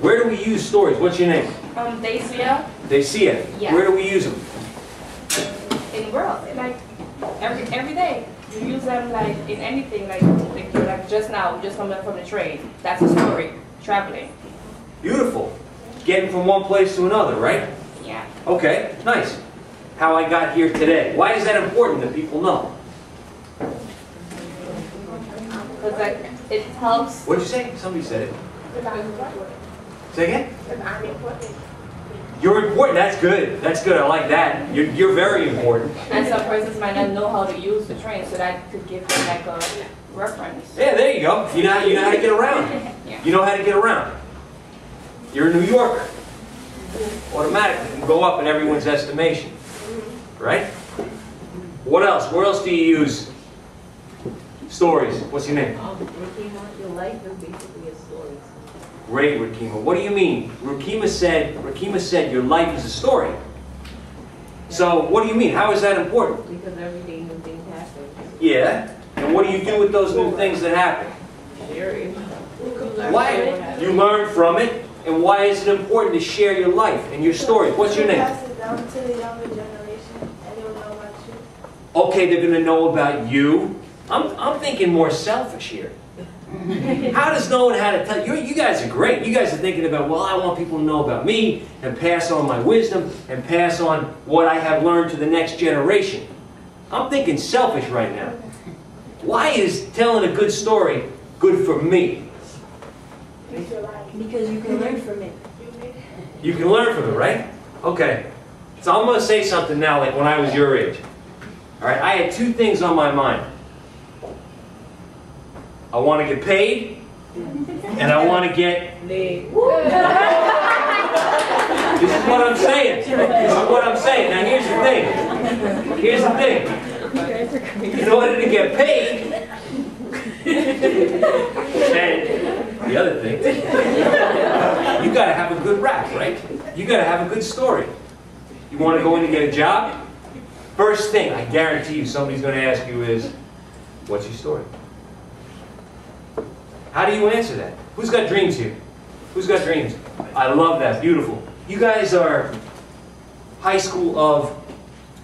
Where do we use stories? What's your name? Dacia. Dacia. Yeah. Where do we use them? In the world, like every day. You use them like in anything, like just now, we just come back from the train. That's a story. Traveling. Beautiful. Getting from one place to another, right? Yeah. Okay, nice. How I got here today. Why is that important that people know? Because like it helps. What'd you say? Somebody said it. Say again? You're important. That's good. That's good. I like that. You're very important. And some persons might not know how to use the train, so that could give them like a reference. Yeah, there you go. You know how to get around. Yeah. You know how to get around. You're a New Yorker. Automatically, you go up in everyone's estimation. Right? What else? Where else do you use stories? What's your name? Your life is basically a story. Great, Rakima. What do you mean? Rakima said your life is a story. So what do you mean? How is that important? Because every day new things happen. Yeah. And what do you do with those new things that happen? Share it. Why? You learn from it. And why is it important to share your life and your story? What's your name? Pass it down to the younger generation, and they will know about you. Okay, they're going to know about you. I'm thinking more selfish here. How does knowing how to tell you guys are great. You guys are thinking about, well, I want people to know about me and pass on my wisdom and pass on what I have learned to the next generation. I'm thinking selfish right now. Why is telling a good story good for me? Because you can learn from it. You can learn from it, right? Okay. So I'm going to say something now like when I was your age. All right, I had two things on my mind. I want to get paid, and I want to get... This is what I'm saying. This is what I'm saying. Now here's the thing. Here's the thing. In order to get paid, and the other thing, you got to have a good rap, right? You got to have a good story. You want to go in and get a job? First thing, I guarantee you, somebody's going to ask you is, what's your story? How do you answer that? Who's got dreams here? Who's got dreams? I love that. Beautiful. You guys are high school of...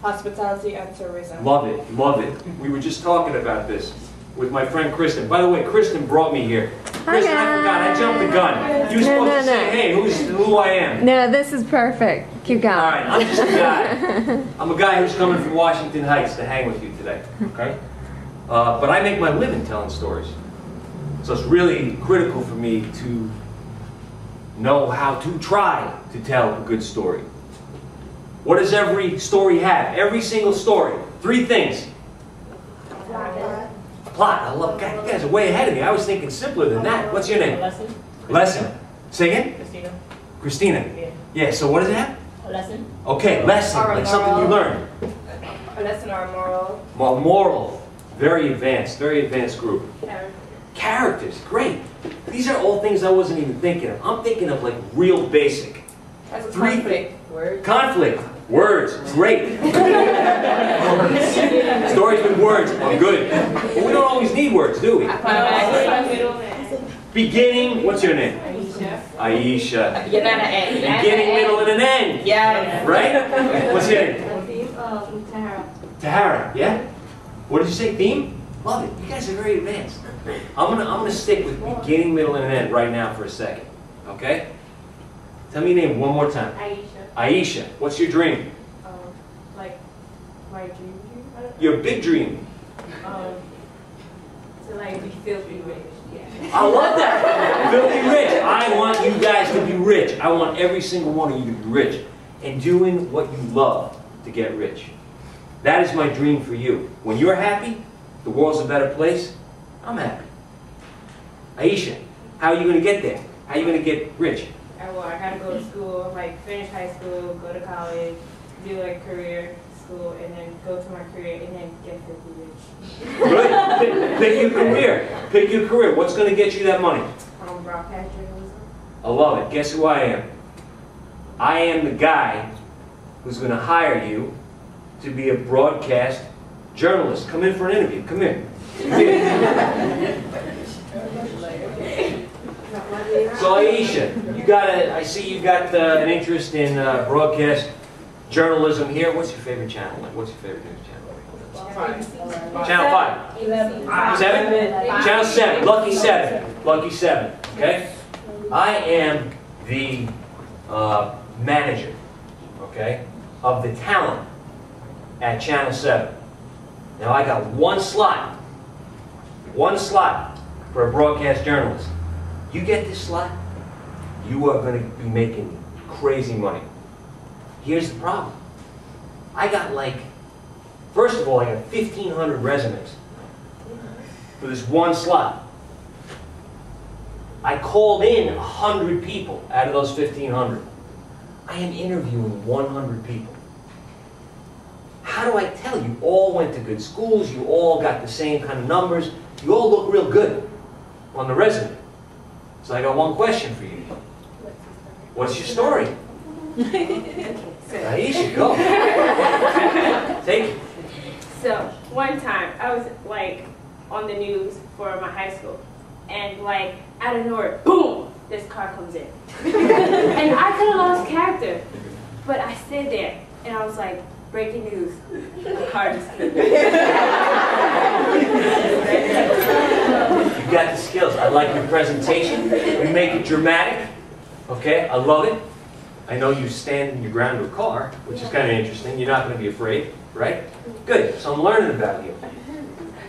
Hospitality and tourism. Love it. Love it. We were just talking about this with my friend Kristen. By the way, Kristen brought me here. Kristen, I forgot. I jumped the gun. You were supposed to say, hey, who I am. No, this is perfect. Keep going. All right. I'm just a guy. I'm a guy who's coming from Washington Heights to hang with you today. Okay? But I make my living telling stories. So it's really critical for me to know how to try to tell a good story. What does every story have? Every single story. 3 things. Plot. I love that. You guys are way ahead of me. I was thinking simpler than that. What's your name? Lesson. Lesson. Say again? Christina. Christina. Yeah, so what does it have? A lesson. Okay, lesson. Or a Like something you moral. learned. A lesson or a moral. Well, moral. Very advanced group. Characters, great. These are all things I wasn't even thinking of. I'm thinking of like real basic. That's a 3 conflict. Word. Conflict. Words. Great. Stories with words are good. But we don't always need words, do we? Beginning. What's your name? Aisha. You're not an end. Beginning, middle, and an end. Yeah. Right? What's your name? Tahara. Tahara. Yeah? What did you say? Theme? Love it. You guys are very advanced. I'm gonna stick with beginning, middle, and end right now for a second. Okay? Tell me your name one more time. Aisha. Aisha. What's your dream? Like my dream. Your big dream. To like be filthy rich. Yeah. I love that. Filthy rich. I want you guys to be rich. I want every single one of you to be rich. And doing what you love to get rich. That is my dream for you. When you're happy, the world's a better place. I'm happy. Aisha, how are you going to get there? How are you going to get rich? Well, I gotta go to school, like finish high school, go to college, do like career school, and then go to my career, and then get filthy rich. Good. Pick your career. Pick your career. What's going to get you that money? Broadcast journalism. I love it. Guess who I am? I am the guy who's going to hire you to be a broadcast journalist. Come in for an interview. Come here. Come here. So Aisha, I see you got an interest in broadcast journalism here. What's your favorite channel? Like, what's your favorite news channel? Channel 5. 7? Channel 7. Lucky 7. Lucky 7. Okay? I am the manager, okay, of the talent at Channel 7. Now I got one slot for a broadcast journalist. You get this slot, you are going to be making crazy money. Here's the problem. I got first of all, I got 1,500 resumes for this one slot. I called in 100 people out of those 1,500. I am interviewing 100 people. How do I tell you all went to good schools, you all got the same kind of numbers, you all look real good on the resume. So I got one question for you. What's your story? Aisha, go. Take it. So one time I was on the news for my high school, and out of nowhere, boom, this car comes in. And I could have lost character, but I stood there and I was like, breaking news, the car just came in. You got the skills. I like your presentation. You make it dramatic. Okay, I love it. I know you stand your ground to a car, which is kind of interesting. You're not going to be afraid, right? Good. So I'm learning about you.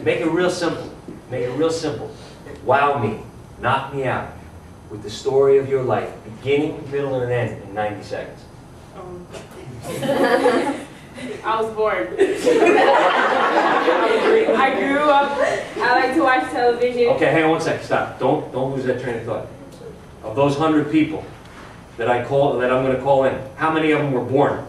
Make it real simple. Make it real simple. Wow me. Knock me out with the story of your life, beginning, middle, and end in 90 seconds. I was born. I grew up. I like to watch television. Okay, hang on one second. Stop. Don't lose that train of thought. Of those 100 people that I'm going to call in, how many of them were born?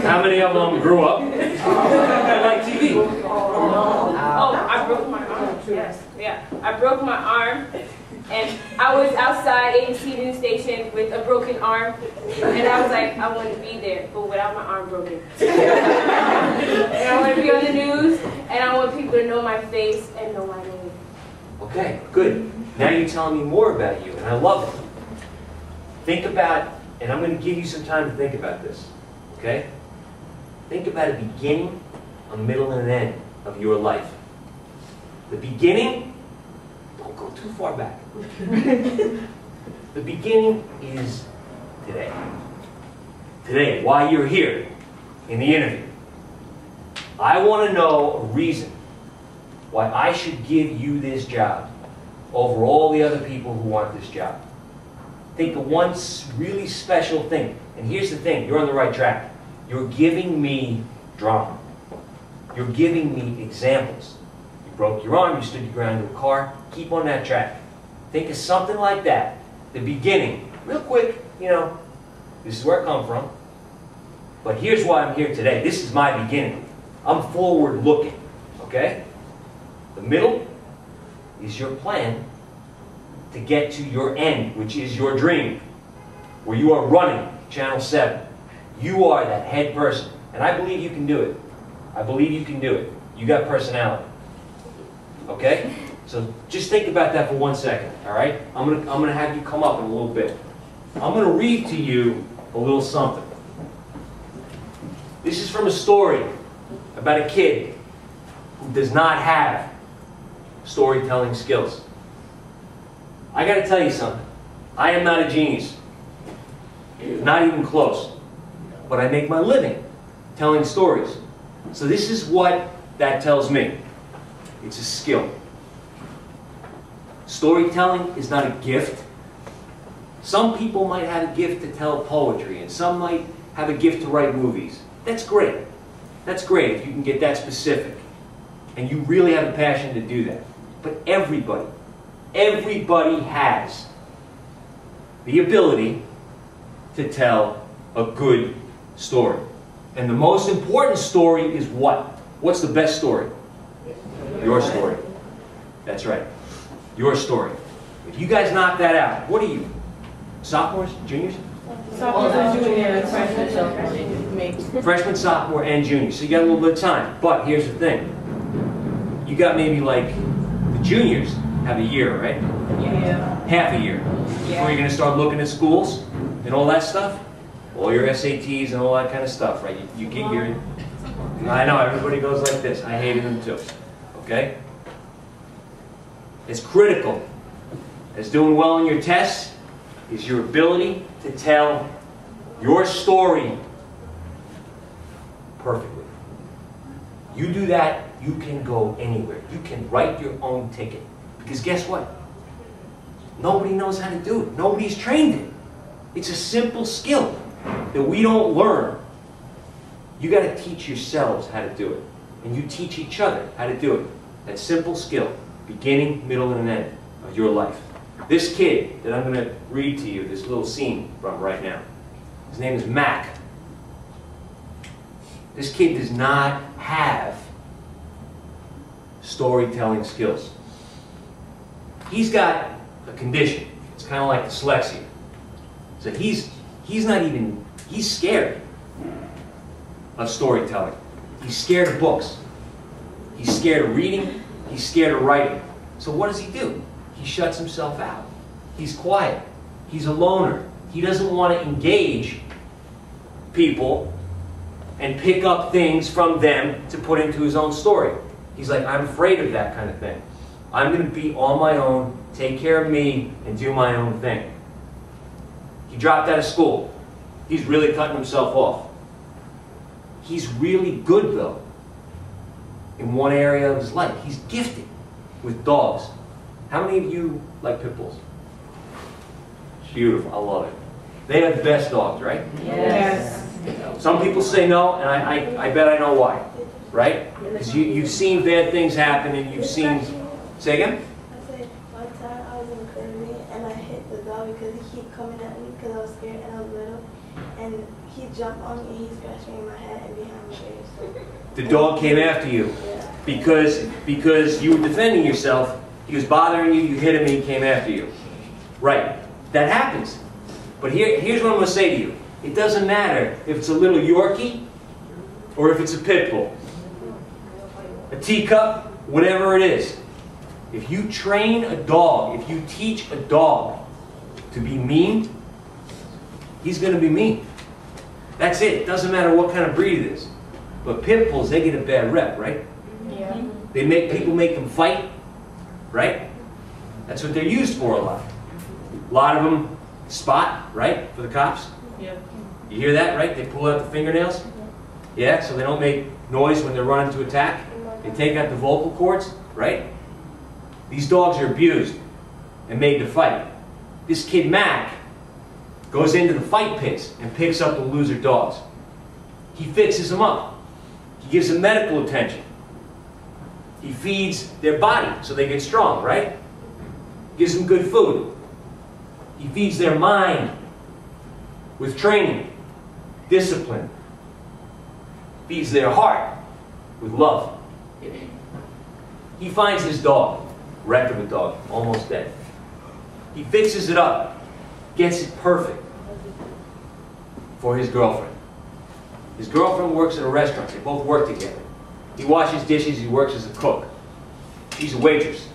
How many of them grew up? Like TV. Oh, I broke my arm. Yes, yeah. I broke my arm, and I was outside ABC news station with a broken arm, and I was like, I want to be there, but without my arm broken. And I want to be on the news, and I want people to know my face and know my name. Okay, good. Now you're telling me more about you, and I love it. Think about, and I'm going to give you some time to think about this, okay? Think about a beginning, a middle, and an end of your life. The beginning, don't go too far back. The beginning is today. Today, why you're here in the interview. I want to know a reason why I should give you this job over all the other people who want this job. Think of one really special thing. And here's the thing, you're on the right track. You're giving me drama. You're giving me examples. You broke your arm, you stood your ground to a car. Keep on that track. Think of something like that. The beginning. Real quick, this is where I come from. But here's why I'm here today. This is my beginning. I'm forward looking. Okay? The middle is your plan to get to your end, which is your dream, where you are running Channel 7. You are that head person, and I believe you can do it. I believe you can do it. You got personality. Okay? So just think about that for 1 second, all right? I'm gonna have you come up in a little bit. I'm gonna read to you a little something. This is from a story about a kid who does not have storytelling skills. I got to tell you something. I am not a genius. Not even close. But I make my living telling stories. So this is what that tells me. It's a skill. Storytelling is not a gift. Some people might have a gift to tell poetry, and some might have a gift to write movies. That's great. That's great if you can get that specific. And you really have a passion to do that. But everybody has the ability to tell a good story. And the most important story is what? What's the best story? Your story. That's right. Your story. If you guys knock that out, what are you? Sophomores? Juniors? Sophomore, junior, freshman, Freshman, sophomore, and junior. So you got a little bit of time. But here's the thing. You got maybe like the juniors. have a year, right? Yeah. Half a year. Before you're going to start looking at schools and all that stuff. All your SATs and all that kind of stuff, right? You get your... I know, everybody goes like this. I hated them too. Okay? It's critical. As doing well in your tests is your ability to tell your story perfectly. You do that, you can go anywhere. You can write your own ticket. Because guess what? Nobody knows how to do it. Nobody's trained it. It's a simple skill that we don't learn. You got to teach yourselves how to do it. And you teach each other how to do it. That simple skill, beginning, middle, and end of your life. This kid that I'm going to read to you, this little scene from right now, his name is Mac. This kid does not have storytelling skills. He's got a condition. It's kind of like dyslexia. So he's scared of storytelling. He's scared of books. He's scared of reading. He's scared of writing. So what does he do? He shuts himself out. He's quiet. He's a loner. He doesn't want to engage people and pick up things from them to put into his own story. He's like, I'm afraid of that kind of thing. I'm going to be on my own, take care of me, and do my own thing. He dropped out of school. He's really cutting himself off. He's really good, though, in one area of his life. He's gifted with dogs. How many of you like pit bulls? Beautiful. I love it. They are the best dogs, right? Yes. Some people say no, and I bet I know why. Right? Because you've seen bad things happen, and you've seen... Say again? I said, one time I was in the Caribbean, and I hit the dog because he kept coming at me because I was scared and I was little. And he jumped on me, and he scratched me in my head and behind my ears. So. The dog came after you. Yeah. Because you were defending yourself. He was bothering you, you hit him, and he came after you. Right. That happens. But here's what I'm going to say to you. It doesn't matter if it's a little Yorkie or if it's a pit bull, a teacup, whatever it is. If you train a dog, if you teach a dog to be mean, he's going to be mean. That's it. It doesn't matter what kind of breed it is. But pit bulls, they get a bad rep, right? Yeah. People make them fight, right? That's what they're used for a lot. A lot of them spot, right, for the cops. Yeah. You hear that, right? They pull out the fingernails. Yeah, so they don't make noise when they're running to attack. They take out the vocal cords, right? These dogs are abused and made to fight. This kid, Mac, goes into the fight pits and picks up the loser dogs. He fixes them up. He gives them medical attention. He feeds their body so they get strong, right? Gives them good food. He feeds their mind with training, discipline. Feeds their heart with love. He finds his dog, wreck of a dog, almost dead. He fixes it up, gets it perfect for his girlfriend. His girlfriend works at a restaurant. They both work together. He washes dishes, he works as a cook. She's a waitress.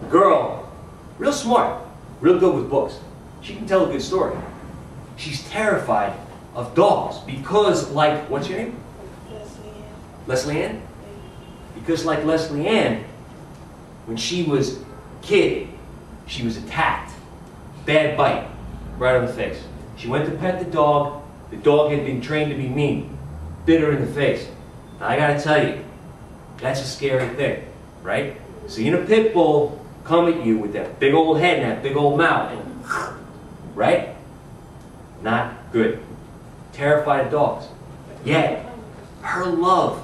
The girl, real smart, real good with books. She can tell a good story. She's terrified of dogs because, like, what's your name? Leslie Ann? Because like Leslie Ann, when she was a kid, she was attacked. Bad bite, right on the face. She went to pet the dog had been trained to be mean, bit her in the face. Now I gotta tell you, that's a scary thing, right? Seeing a pit bull come at you with that big old head and that big old mouth, and, right? Not good. Terrified of dogs. Yet, her love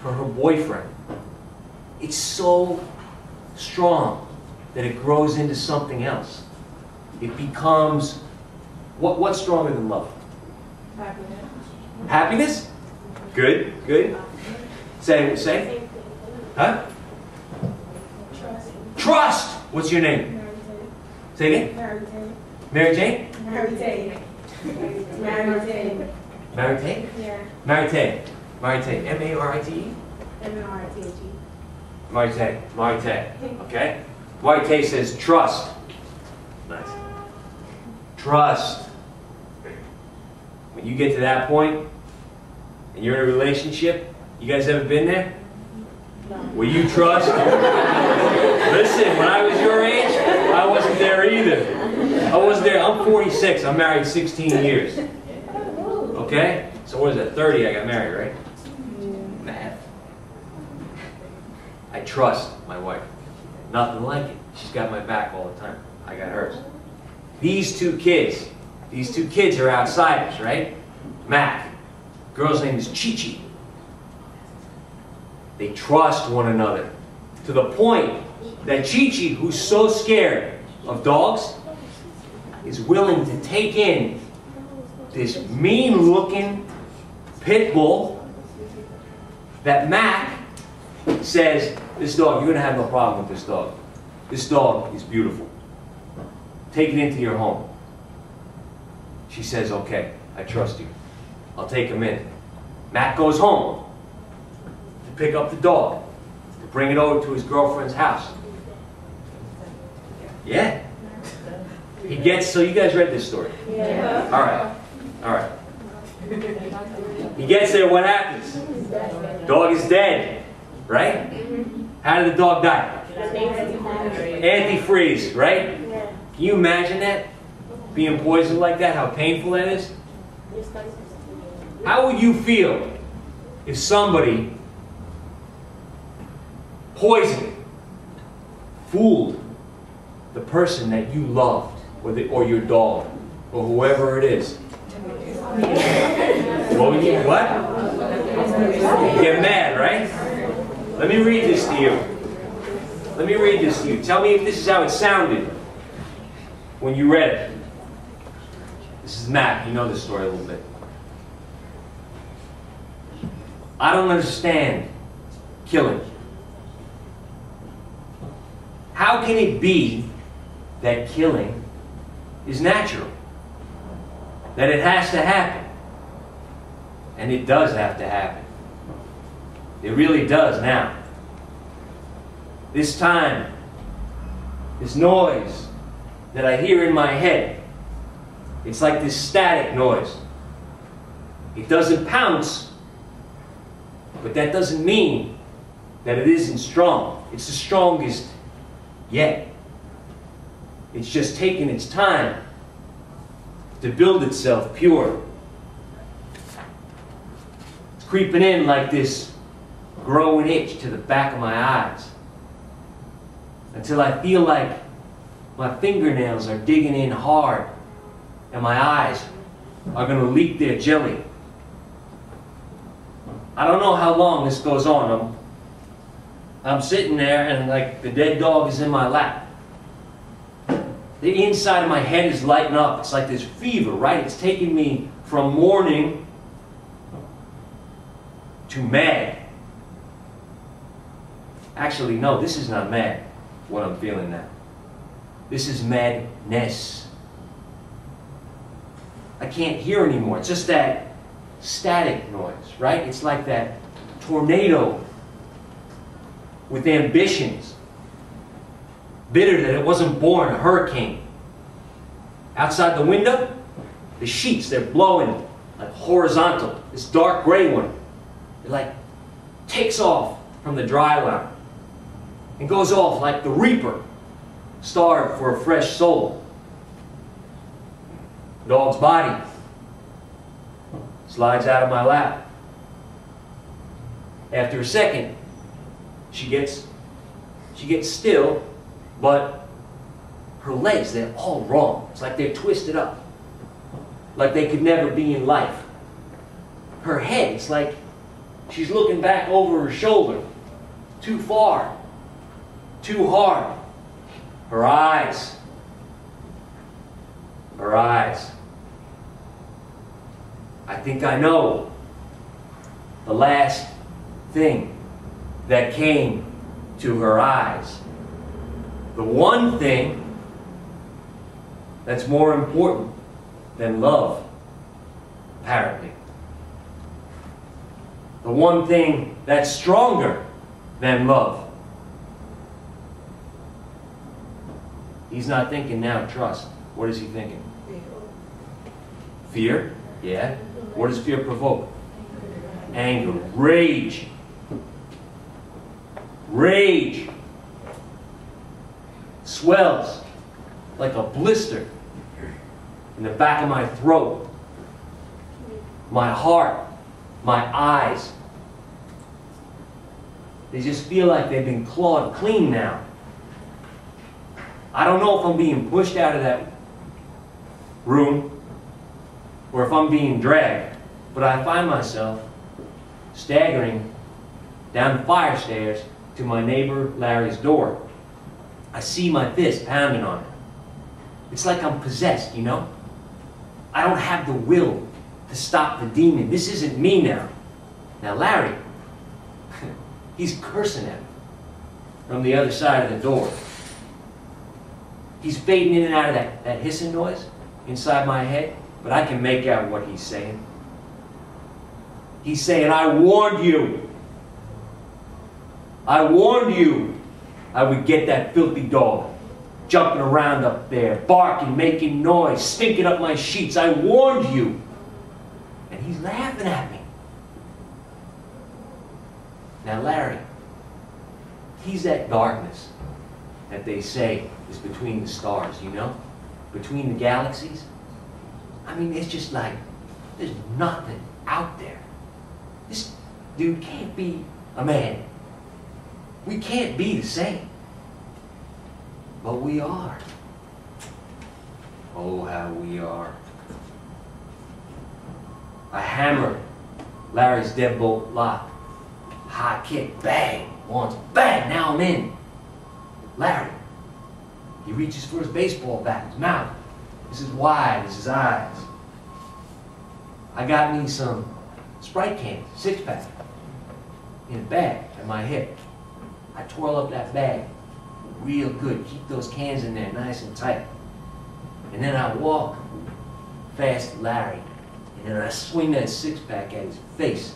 for her boyfriend, it's so strong that it grows into something else. It becomes, what's stronger than love? Happiness. Happiness? Good, good. Say. Huh? Trust. Trust! What's your name? Say again? Mary Jane? Marite. Marite? Yeah. Marite. Marite. M-A-R-I-T-E? M-A-R-I-T-H-E. Maite, okay? Maite says trust. Nice. Trust. When you get to that point, and you're in a relationship, you guys ever been there? No. Will you trust? Listen, when I was your age, I wasn't there either. I wasn't there. I'm 46. I'm married 16 years. Okay? So what is that? 30 I got married, right? Math. I trust my wife. Nothing like it. She's got my back all the time. I got hers. These two kids are outsiders, right? Mac. Girl's name is Chi-Chi. They trust one another to the point that Chi-Chi, who's so scared of dogs, is willing to take in this mean-looking pit bull that Mac says, this dog, you're going to have no problem with this dog. This dog is beautiful. Take it into your home. She says, okay, I trust you. I'll take him in. Mac goes home to pick up the dog, to bring it over to his girlfriend's house. Yeah. He gets, so you guys read this story? Yeah. All right. He gets there, what happens? Dog is dead, right? How did the dog die? Antifreeze, right? Can you imagine that? Being poisoned like that, how painful that is? How would you feel if somebody poisoned, fooled the person that you loved, or your dog, or whoever it is? What would you, what? You get mad, right? Let me read this to you. Let me read this to you. Tell me if this is how it sounded when you read it. This is Mac. You know this story a little bit. I don't understand killing. How can it be that killing is natural? That it has to happen? And it does have to happen. It really does now. This time, this noise that I hear in my head, it's like this static noise. It doesn't pounce, but that doesn't mean that it isn't strong. It's the strongest yet. It's just taking its time to build itself pure. It's creeping in like this growing itch to the back of my eyes, until I feel like my fingernails are digging in hard and my eyes are going to leak their jelly. I don't know how long this goes on. I'm sitting there and like the dead dog is in my lap. The inside of my head is lighting up. It's like this fever, right? It's taking me from mourning to mad. Actually, no, this is not mad, what I'm feeling now. This is madness. I can't hear anymore. It's just that static noise, right? It's like that tornado with ambitions. Bitter that it wasn't born, a hurricane. Outside the window, the sheets, they're blowing like horizontal. This dark gray one, it like takes off from the dry line and goes off like the reaper, starved for a fresh soul. Dog's body slides out of my lap. After a second, she gets still, but her legs, they're all wrong. It's like they're twisted up, like they could never be in life. Her head, it's like she's looking back over her shoulder, too far, too hard. Her eyes. I think I know the last thing that came to her eyes. The one thing that's more important than love, apparently. The one thing that's stronger than love, He's not thinking now trust. What is he thinking? Fear? Yeah. What does fear provoke? Anger. Rage. Rage. Swells like a blister in the back of my throat, my heart, my eyes. They just feel like they've been clawed clean now. I don't know if I'm being pushed out of that room or if I'm being dragged, but I find myself staggering down the fire stairs to my neighbor Larry's door. I see my fist pounding on it. It's like I'm possessed, you know? I don't have the will to stop the demon. This isn't me now. Now Larry, he's cursing at me from the other side of the door. He's fading in and out of that hissing noise inside my head, but I can make out what he's saying. He's saying, I warned you. I warned you I would get that filthy dog jumping around up there, barking, making noise, stinking up my sheets. I warned you. And he's laughing at me. Now Larry, he's that darkness that they say is between the stars, you know? Between the galaxies. I mean, it's just like, there's nothing out there. This dude can't be a man. We can't be the same. But we are. Oh, how we are. I hammer Larry's deadbolt lock. High kick, bang. Once, bang, now I'm in. Larry, he reaches for his baseball bat, his mouth. This is wide as his eyes. I got me some Sprite cans, 6-pack, in a bag at my hip. I twirl up that bag real good. Keep those cans in there nice and tight. And then I walk fast to Larry. And then I swing that 6-pack at his face.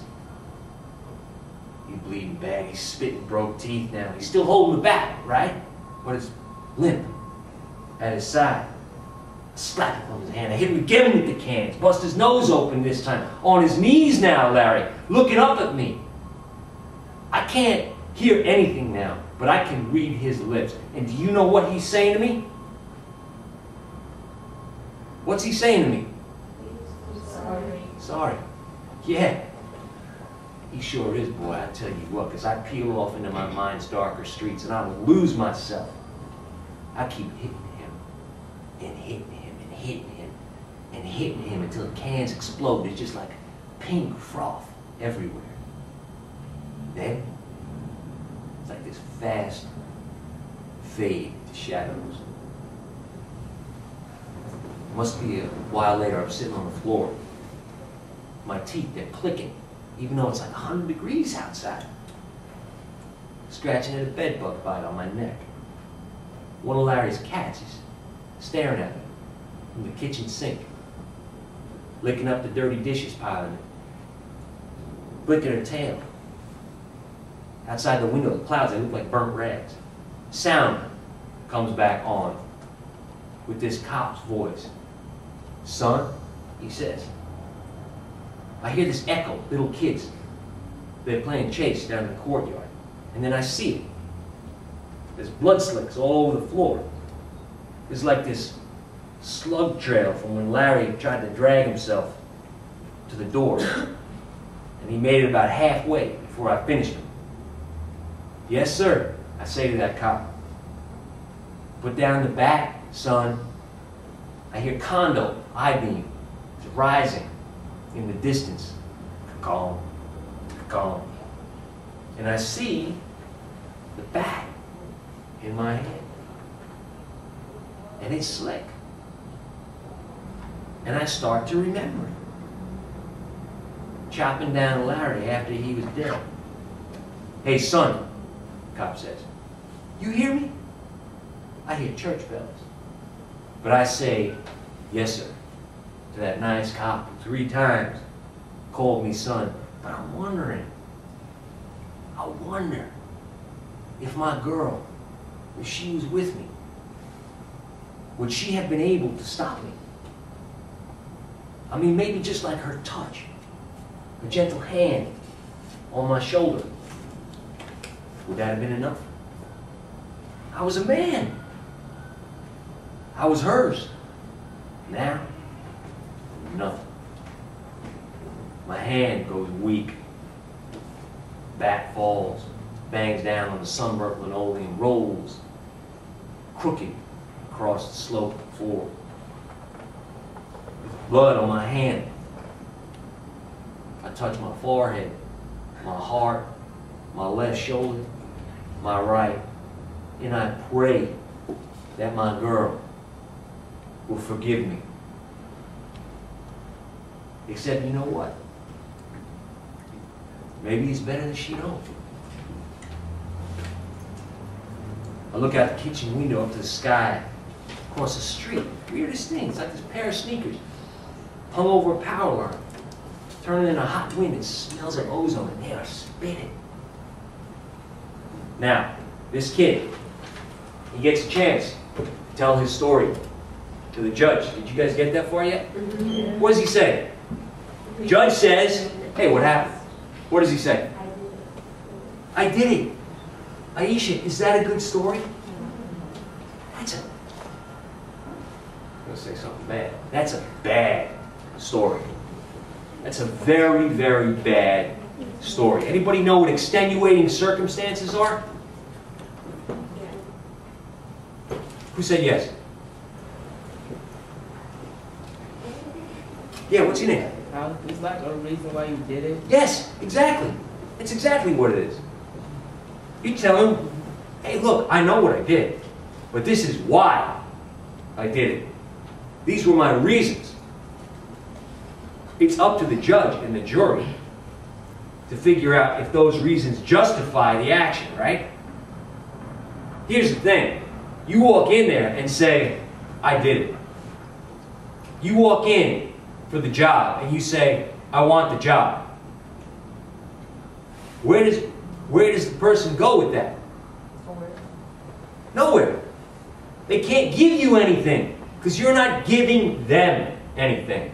He's bleeding bad. He's spitting broke teeth now. He's still holding the bat, right? But it's limp at his side. I slap it from his hand. I hit him again with the cans. Bust his nose open this time. On his knees now, Larry, looking up at me. I can't hear anything now, but I can read his lips. And do you know what he's saying to me? What's he saying to me? Sorry. Sorry. Yeah. He sure is, boy, I tell you what, because I peel off into my mind's darker streets and I lose myself. I keep hitting him and hitting him and hitting him and hitting him until the cans explode. It's just like pink froth everywhere. Then, it's like this fast fade to shadows. It must be a while later. I'm sitting on the floor. My teeth, they're clicking, even though it's like 100 degrees outside. Scratching at a bed bug bite on my neck. One of Larry's cats is staring at me from the kitchen sink, licking up the dirty dishes pile in it, flicking her tail. Outside the window, the clouds, they look like burnt rags. Sound comes back on with this cop's voice. Son, he says. I hear this echo, little kids. They're playing chase down in the courtyard. And then I see it. There's blood slicks all over the floor. There's like this slug trail from when Larry tried to drag himself to the door. And he made it about halfway before I finished him. Yes, sir, I say to that cop. Put down the bat, son. I hear condo, I-beam. It's rising in the distance. Calm, calm. And I see the bat in my head. And it's slick. And I start to remember it. Chopping down Larry after he was dead. Hey, son, the cop says, you hear me? I hear church bells. But I say, yes, sir, to that nice cop who 3 times called me son. But I'm wondering, I wonder if my girl, if she was with me, would she have been able to stop me? I mean, maybe just like her touch, a gentle hand on my shoulder. Would that have been enough? I was a man. I was hers. Now, nothing. My hand goes weak. Back falls, bangs down on the sunburnt linoleum, rolls crooked across the sloped floor. With blood on my hand. I touch my forehead, my heart, my left shoulder, my right, and I pray that my girl will forgive me. Except, you know what? Maybe it's better that she don't. I look out the kitchen window up to the sky, across the street. Weirdest thing, it's like this pair of sneakers hung over a power line, turning in a hot wind. It smells like ozone, and they are spinning. Now, this kid, he gets a chance to tell his story to the judge. Did you guys get that far yet? Mm-hmm. What does he say? The judge says, hey, what happened? What does he say? I did it. Aisha, is that a good story? That's I'm going to say something bad. That's a bad story. That's a very, very bad story. Anybody know what extenuating circumstances are? Who said yes? Yeah, what's your name? It's like a reason why you did it. Yes, exactly. That's exactly what it is. You tell him, hey, look, I know what I did, but this is why I did it. These were my reasons. It's up to the judge and the jury to figure out if those reasons justify the action, right? Here's the thing. You walk in there and say, I did it. You walk in for the job and you say, I want the job. Where does the person go with that? Nowhere. They can't give you anything because you're not giving them anything.